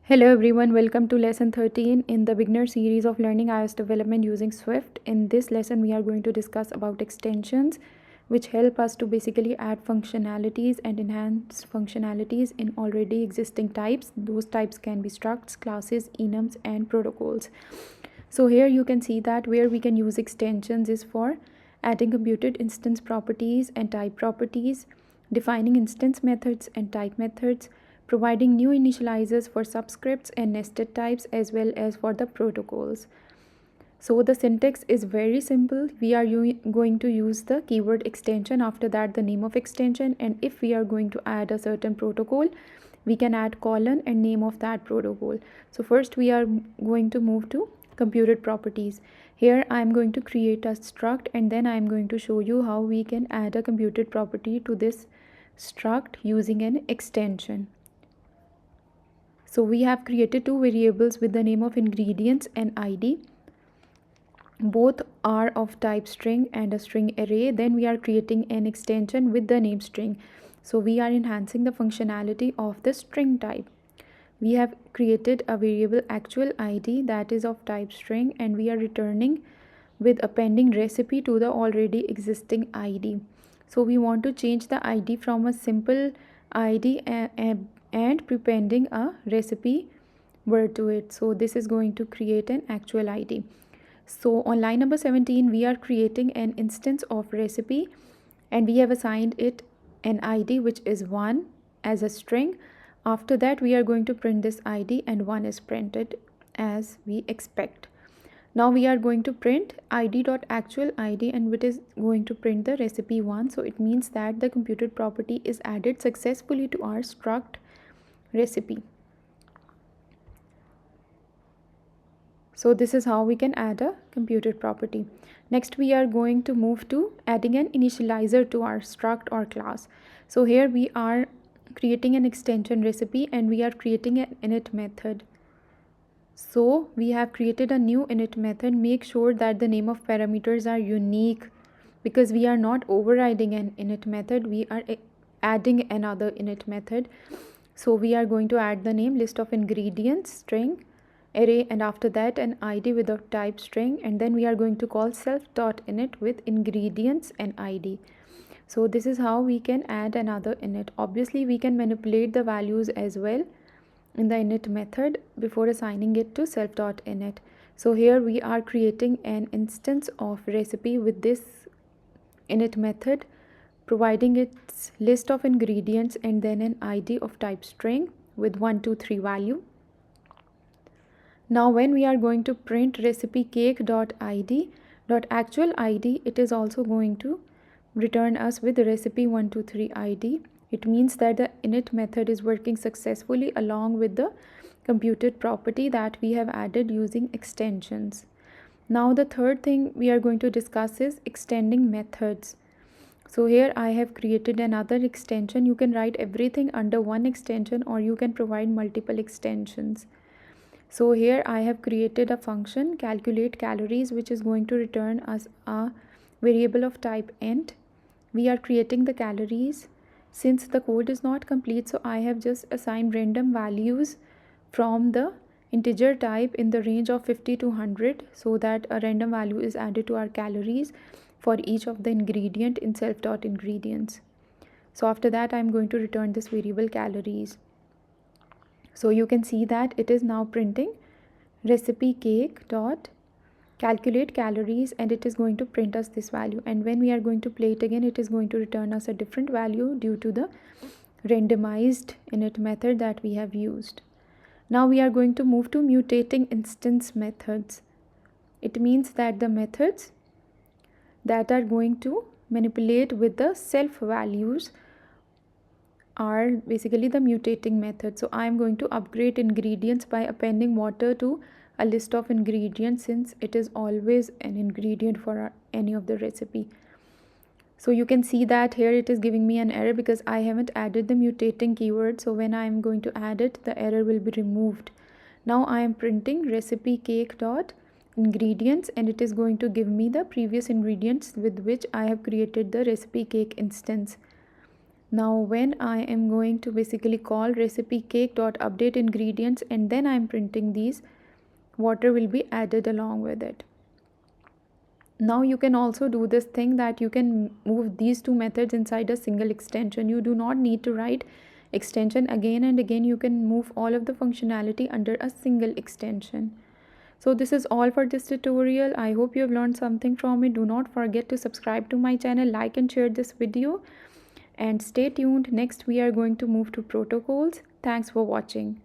Hello everyone, welcome to lesson 13 in the beginner series of learning iOS development using Swift. In this lesson we are going to discuss about extensions which help us to basically add functionalities and enhance functionalities in already existing types. Those types can be structs, classes, enums and protocols. So here you can see that where we can use extensions is for adding computed instance properties and type properties, defining instance methods and type methods, providing new initializers for subscripts and nested types as well as for the protocols. So the syntax is very simple. We are going to use the keyword extension, after that the name of extension, and if we are going to add a certain protocol, we can add colon and name of that protocol. So first we are going to move to computed properties. Here I am going to create a struct and then I am going to show you how we can add a computed property to this struct using an extension. So we have created two variables with the name of ingredients and ID. Both are of type string and a string array. Then we are creating an extension with the name string. So we are enhancing the functionality of the string type. We have created a variable actual ID that is of type string, and we are returning with appending recipe to the already existing ID. So we want to change the ID from a simple ID and prepending a recipe word to it. So this is going to create an actual ID. So on line number 17 we are creating an instance of recipe and we have assigned it an ID which is 1 as a string. After that we are going to print this ID and 1 is printed as we expect. Now we are going to print id.actual ID and it is going to print the recipe 1. So it means that the computed property is added successfully to our struct recipe. So this is how we can add a computed property. Next we are going to move to adding an initializer to our struct or class. So here we are creating an extension recipe and we are creating an init method. So we have created a new init method. Make sure that the name of parameters are unique because we are not overriding an init method, we are adding another init method. So we are going to add the name list of ingredients string array and after that an ID with a type string, and then we are going to call self.init with ingredients and ID. So this is how we can add another init. Obviously we can manipulate the values as well in the init method before assigning it to self.init. So here we are creating an instance of recipe with this init method, providing its list of ingredients and then an ID of type string with 1 2 3 value. Now when we are going to print recipe cake.id.actual ID, it is also going to return us with recipe 1 2 3 ID. It means that the init method is working successfully along with the computed property that we have added using extensions. Now the third thing we are going to discuss is extending methods. So here I have created another extension. You can write everything under one extension or you can provide multiple extensions. So here I have created a function calculate calories which is going to return us a variable of type int. We are creating the calories. Since the code is not complete, so I have just assigned random values from the integer type in the range of 50 to 100 so that a random value is added to our calories for each of the ingredient in self.ingredients. So after that I am going to return this variable calories. So you can see that it is now printing recipe cake dot calculate calories and it is going to print us this value, and when we are going to play it again it is going to return us a different value due to the randomized init method that we have used. Now we are going to move to mutating instance methods. It means that the methods that are going to manipulate with the self values are basically the mutating method. So I am going to upgrade ingredients by appending water to a list of ingredients since it is always an ingredient for any of the recipe. So you can see that here it is giving me an error because I haven't added the mutating keyword. So when I am going to add it, the error will be removed. Now I am printing recipe cake dot ingredients and it is going to give me the previous ingredients with which I have created the recipe cake instance. Now when I am going to basically call recipe cake.update ingredients and then I'm printing these, water will be added along with it. Now you can also do this thing that you can move these two methods inside a single extension. You do not need to write extension again and again. You can move all of the functionality under a single extension. So this is all for this tutorial. I hope you have learned something from it. Do not forget to subscribe to my channel, like and share this video, and stay tuned. Next we are going to move to protocols. Thanks for watching.